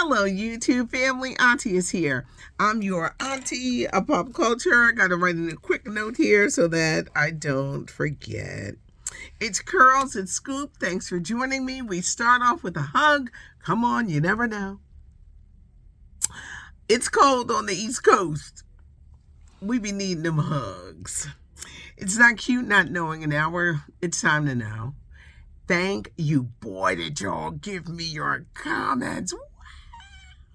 Hello, YouTube family. Auntie is here. I'm your auntie of pop culture. I got to write in a quick note here so that I don't forget. It's Curls and Scoop. Thanks for joining me. We start off with a hug. Come on, you never know. It's cold on the East Coast. We be needing them hugs. It's not cute not knowing an hour. It's time to know. Thank you, boy, did y'all give me your comments.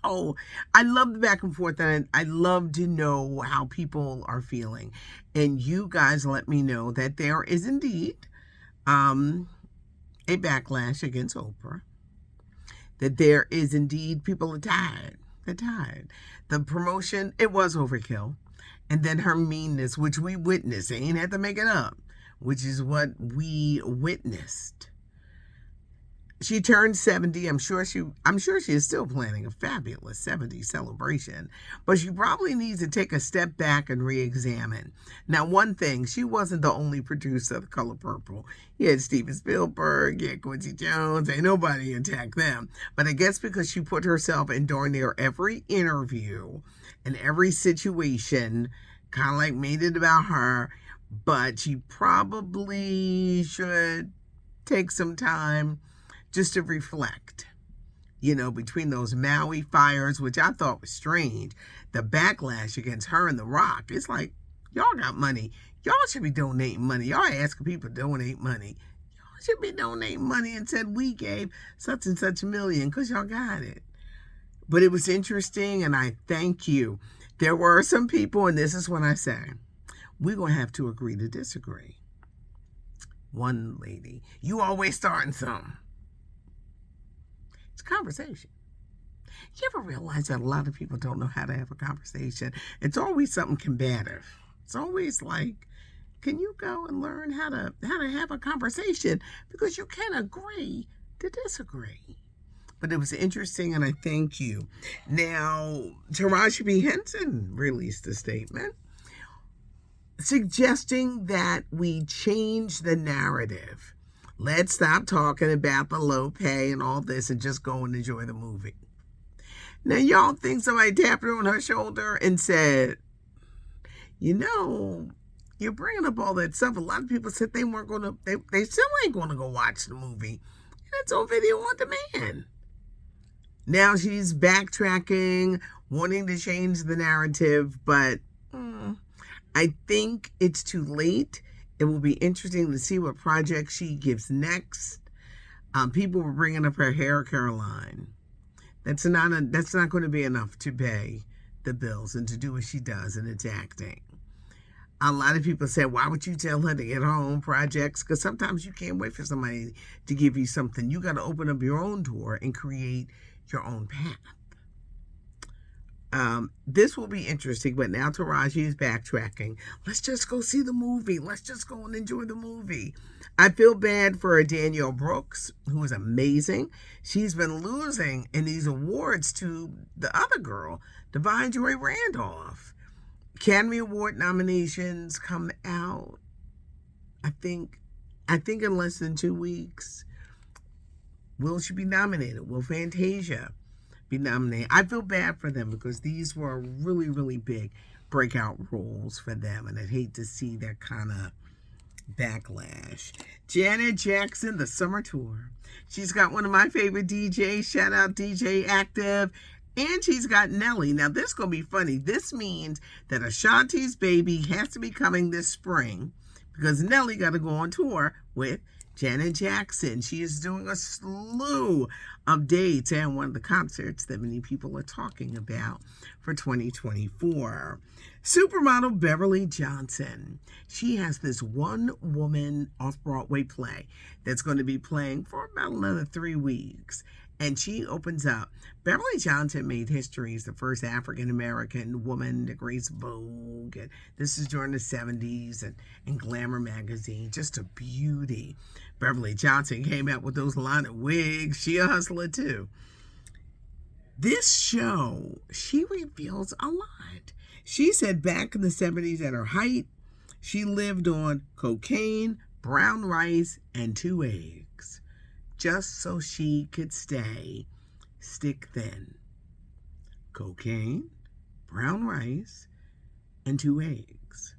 Oh, I love the back and forth, and I love to know how people are feeling. And you guys let me know that there is indeed a backlash against Oprah. That there is indeed people are tired. They're tired. The promotion, it was overkill. And then her meanness, which we witnessed. They ain't had to make it up, which is what we witnessed. She turned 70. I'm sure she is still planning a fabulous 70 celebration, but she probably needs to take a step back and re-examine. Now, one thing, she wasn't the only producer of The Color Purple. You had Steven Spielberg, you had Quincy Jones, ain't nobody attacked them. But I guess because she put herself in darn near every interview and every situation, kind of like made it about her, but she probably should take some time just to reflect, between those Maui fires, which I thought was strange, the backlash against her and The Rock. It's like, y'all got money. Y'all should be donating money. Y'all asking people to donate money. Y'all should be donating money and said we gave such and such million because y'all got it. But it was interesting, and I thank you. There were some people, and this is what I say, we're going to have to agree to disagree. One lady, you always starting something. It's conversation. You ever realize that a lot of people don't know how to have a conversation? It's always something combative. It's always like, can you go and learn how to have a conversation? Because you can agree to disagree. But it was interesting, and I thank you. Now, Taraji P Henson released a statement suggesting that we change the narrative. Let's stop talking about the low pay and all this and just go and enjoy the movie. Now, y'all think somebody tapped her on her shoulder and said, you're bringing up all that stuff. A lot of people said they weren't going to, they still ain't going to go watch the movie. And it's on video on demand. Now she's backtracking, wanting to change the narrative, but I think it's too late. It will be interesting to see what project she gives next. People were bringing up her hair, Caroline. That's not going to be enough to pay the bills and to do what she does, and it's acting. A lot of people said, why would you tell her to get her own projects? Because sometimes you can't wait for somebody to give you something. You got to open up your own door and create your own path. This will be interesting, but now Taraji is backtracking. Let's just go see the movie. Let's just go and enjoy the movie. I feel bad for Danielle Brooks, who is amazing. She's been losing in these awards to the other girl, Divine Joy Randolph. Academy Award nominations come out, I think in less than 2 weeks. Will she be nominated? Will Fantasia be nominated? I feel bad for them because these were really, really big breakout roles for them, and I'd hate to see that kind of backlash. Janet Jackson, the summer tour. She's got one of my favorite DJs, shout out DJ Active, and she's got Nelly. Now this is going to be funny. This means that Ashanti's Baby has to be coming this spring because Nelly got to go on tour with Janet Jackson. She is doing a slew of dates and one of the concerts that many people are talking about for 2024. Supermodel Beverly Johnson. She has this one-woman off-Broadway play that's going to be playing for about another 3 weeks. And she opens up. Beverly Johnson made history as the first African-American woman to grace Vogue. And this is during the 70s and Glamour magazine. Just a beauty. Beverly Johnson came out with those line of wigs. She a hustler too. This show, she reveals a lot. She said back in the 70s at her height, she lived on cocaine, brown rice, and 2 eggs. Just so she could stay stick thin. cocaine, brown rice, and 2 eggs.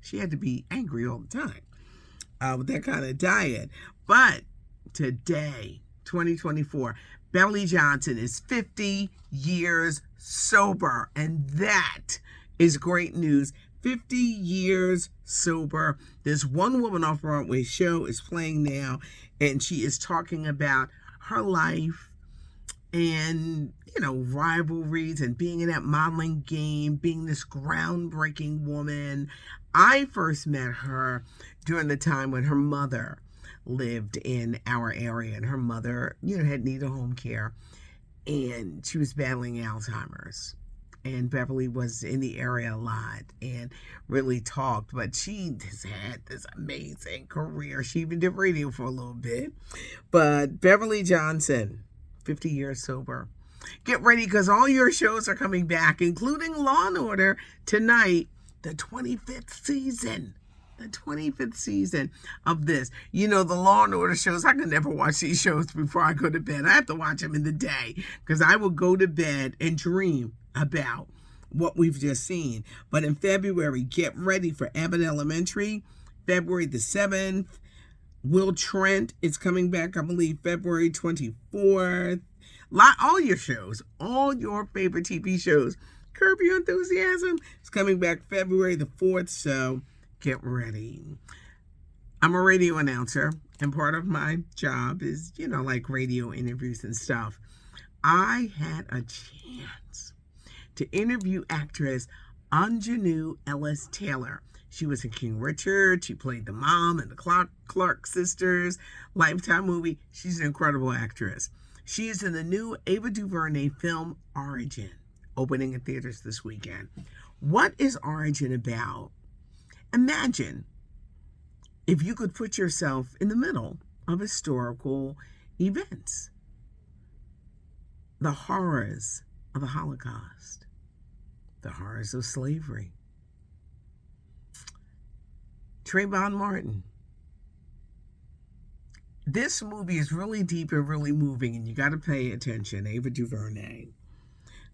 She had to be angry all the time with that kind of diet. But today, 2024, Beverly Johnson is 50 years sober, and that is great news. 50 years sober. This One Woman Off Broadway show is playing now, and she is talking about her life and, rivalries and being in that modeling game, being this groundbreaking woman. I first met her during the time when her mother lived in our area, and her mother, had needed home care, and she was battling Alzheimer's. And Beverly was in the area a lot and really talked, but she has had this amazing career. She even did radio for a little bit. But Beverly Johnson, 50 years sober. Get ready, because all your shows are coming back, including Law and Order tonight, the 25th season. The 25th season of this. The Law and Order shows, I can never watch these shows before I go to bed. I have to watch them in the day, because I will go to bed and dream about what we've just seen. But in February, get ready for Abbott Elementary, February the 7th. Will Trent is coming back, I believe, February 24th. All your shows, all your favorite TV shows. Curb Your Enthusiasm is coming back February the 4th, so get ready. I'm a radio announcer, and part of my job is, like radio interviews and stuff. I had a chance to interview actress Anjanou Ellis Taylor. She was in King Richard. She played the mom in the Clark Sisters Lifetime movie. She's an incredible actress. She is in the new Ava DuVernay film Origin, opening in theaters this weekend. What is Origin about? Imagine if you could put yourself in the middle of historical events. The horrors of the Holocaust, the horrors of slavery, Trayvon Martin. This movie is really deep and really moving, and you got to pay attention. Ava DuVernay.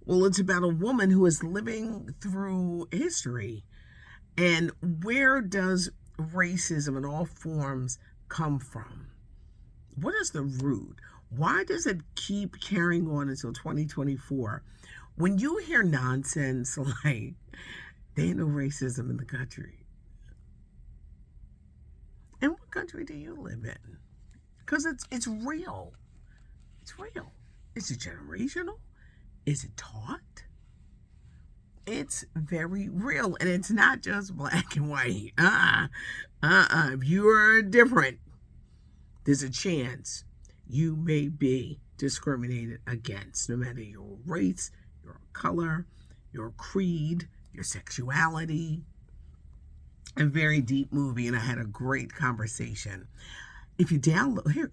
Well, it's about a woman who is living through history. And where does racism in all forms come from? What is the root? Why does it keep carrying on until 2024? When you hear nonsense like, there ain't no racism in the country. And what country do you live in? Because it's real. It's real. Is it generational? Is it taught? It's very real, and it's not just black and white. If you are different, there's a chance you may be discriminated against, no matter your race, your color, your creed, your sexuality. A very deep movie, and I had a great conversation. If you download,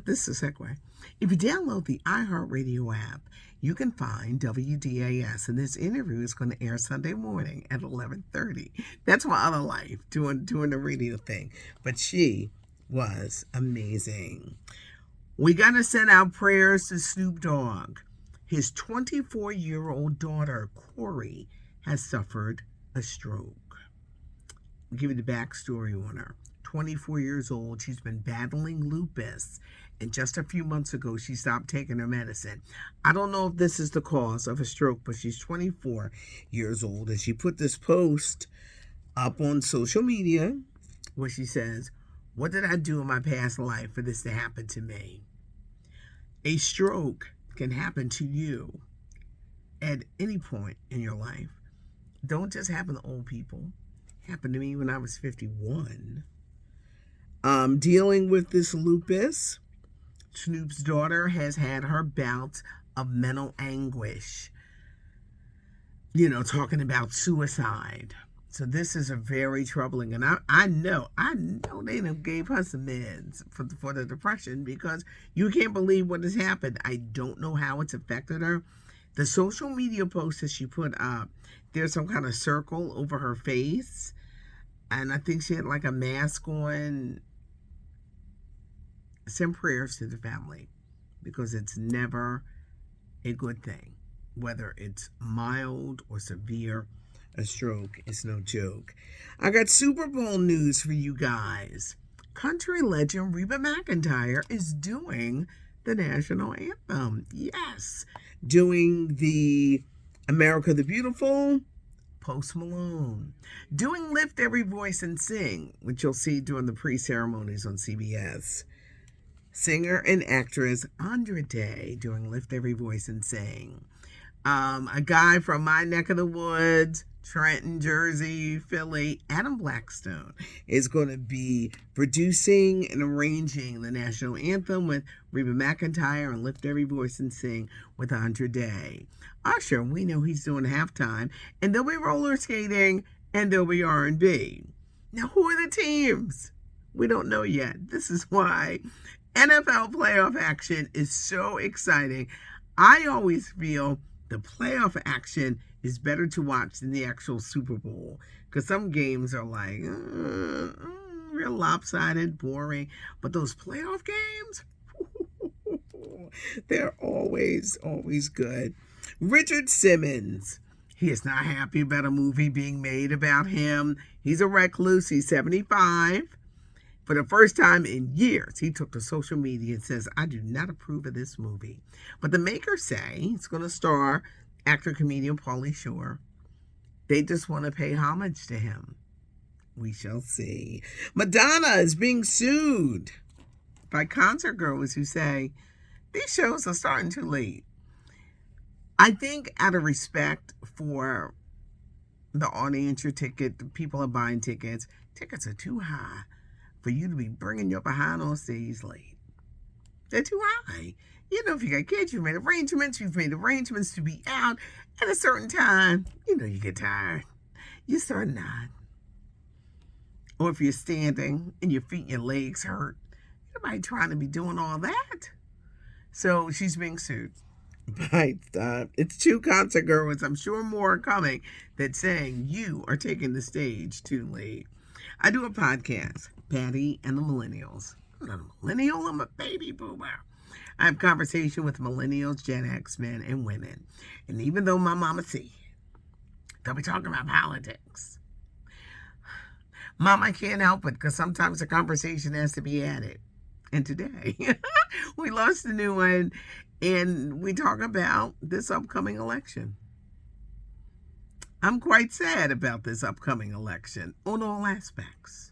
this is a segue. If you download the iHeartRadio app, you can find WDAS, and this interview is going to air Sunday morning at 11:30. That's my other life, doing the radio thing. But she was amazing. We got to send out prayers to Snoop Dogg. His 24-year-old daughter, Corey, has suffered a stroke. I'll give you the backstory on her. 24 years old, she's been battling lupus, and just a few months ago, she stopped taking her medicine. I don't know if this is the cause of a stroke, but she's 24 years old, and she put this post up on social media where she says, "What did I do in my past life for this to happen to me?" A stroke can happen to you at any point in your life. Don't just happen to old people. It happened to me when I was 51. Dealing with this lupus, Snoop's daughter has had her bouts of mental anguish, talking about suicide. So this is a very troubling, and I know they done gave her some meds for the depression, because you can't believe what has happened. I don't know how it's affected her. The social media post that she put up, there's some kind of circle over her face, and I think she had like a mask on. Send prayers to the family, because it's never a good thing whether it's mild or severe. A stroke is no joke. I got Super Bowl news for you guys. Country legend Reba McEntire is doing the national anthem. Yes, doing the America the Beautiful, Post Malone. Doing Lift Every Voice and Sing, which you'll see during the pre-ceremonies on CBS. Singer and actress Andra Day doing Lift Every Voice and Sing. A guy from my neck of the woods, Trenton, Jersey, Philly, Adam Blackstone, is going to be producing and arranging the national anthem with Reba McEntire and Lift Every Voice and Sing with Andra Day. Usher, we know he's doing halftime, and there'll be roller skating, and there'll be R&B. Now, who are the teams? We don't know yet. This is why NFL playoff action is so exciting. I always feel the playoff action is better to watch than the actual Super Bowl, because some games are like real lopsided, boring, but those playoff games, they're always good. Richard Simmons, he is not happy about a movie being made about him. He's a recluse. He's 75. For the first time in years, he took to social media and says, I do not approve of this movie. But the makers say it's going to star actor-comedian Pauly Shore. They just want to pay homage to him. We shall see. Madonna is being sued by concert goers who say, these shows are starting too late. I think out of respect for the audience, your ticket, the people are buying tickets are too high for you to be bringing your behind on stage late. They're too high. You know, if you got kids, you've made arrangements to be out at a certain time. You know, you get tired. You start nodding. Or if you're standing and your feet and your legs hurt, nobody trying to be doing all that. So she's being sued. But it's two concert goers, I'm sure more are coming, that saying you are taking the stage too late. I do a podcast, Patty and the Millennials. I'm not a millennial, I'm a baby boomer. I have conversation with millennials, Gen X men, and women. And even though my mama see, they'll be talking about politics. Mom, I can't help it, because sometimes the conversation has to be added. And today, we lost a new one, and we talk about this upcoming election. I'm quite sad about this upcoming election on all aspects.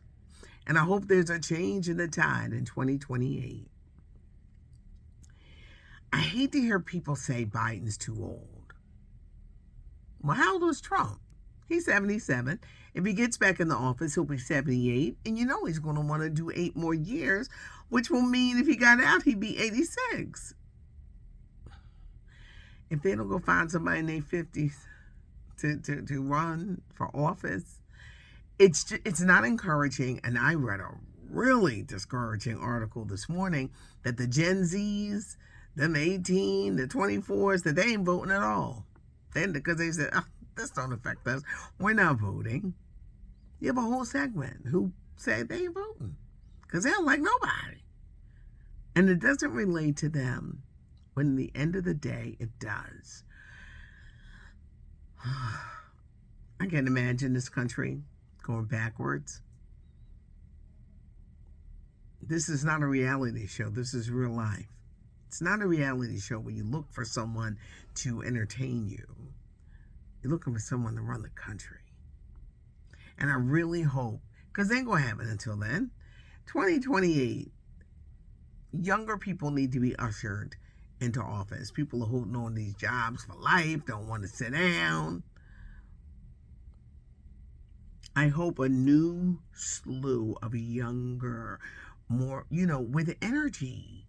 And I hope there's a change in the tide in 2028. I hate to hear people say Biden's too old. Well, how old was Trump? He's 77. If he gets back in the office, he'll be 78. And you know he's going to want to do 8 more years, which will mean if he got out, he'd be 86. If they don't go find somebody in their 50s to run for office, it's not encouraging. And I read a really discouraging article this morning that the Gen Zs, them 18, the 24s, that they ain't voting at all. Because they said, this don't affect us. We're not voting. You have a whole segment who say they ain't voting because they don't like nobody. And it doesn't relate to them. When at the end of the day, it does. I can't imagine this country going backwards. This is not a reality show. This is real life. It's not a reality show where you look for someone to entertain you. You're looking for someone to run the country. And I really hope, because they ain't going to happen until then, 2028, younger people need to be ushered into office. People are holding on these jobs for life, don't want to sit down. I hope a new slew of younger, more, with energy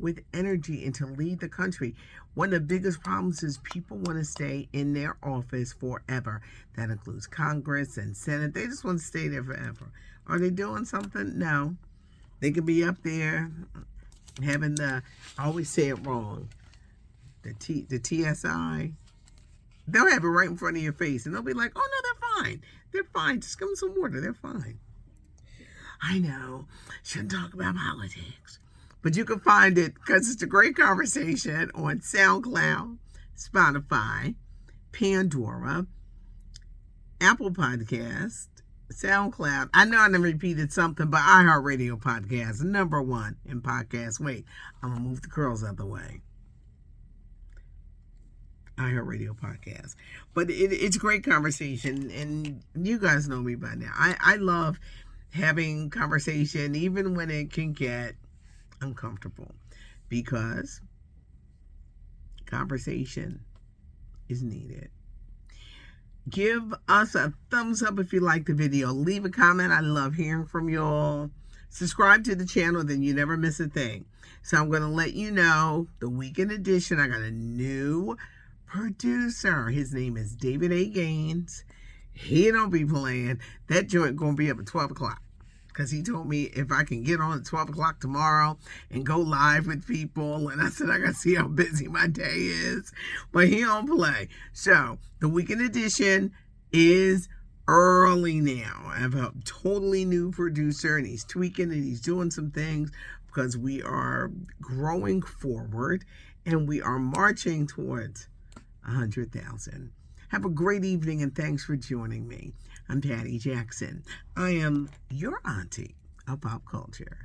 and to lead the country. One of the biggest problems is people want to stay in their office forever. That includes Congress and Senate. They just want to stay there forever. Are they doing something? No. They could be up there having I always say it wrong, the TSI. They'll have it right in front of your face, and they'll be like, oh, no, they're fine. They're fine. Just give them some water. They're fine. I know. Shouldn't talk about politics. But you can find it, because it's a great conversation, on SoundCloud, Spotify, Pandora, Apple Podcast, SoundCloud. I know I done repeated something, but iHeartRadio Podcast, #1 in podcast. Wait, I'm going to move the curls out of the way. iHeartRadio Podcast. But it's great conversation, and you guys know me by now. I love having conversation, even when it can get uncomfortable, because conversation is needed. Give us a thumbs up if you like the video. Leave a comment. I love hearing from y'all. Subscribe to the channel, then you never miss a thing. So I'm going to let you know, the weekend edition, I got a new producer. His name is David A. Gaines. He don't be playing. That joint going to be up at 12 o'clock. Because he told me if I can get on at 12 o'clock tomorrow and go live with people. And I said, I got to see how busy my day is. But he don't play. So the weekend edition is early now. I have a totally new producer, and he's tweaking and he's doing some things because we are growing forward and we are marching towards 100,000. Have a great evening, and thanks for joining me. I'm Patty Jackson. I am your auntie of pop culture.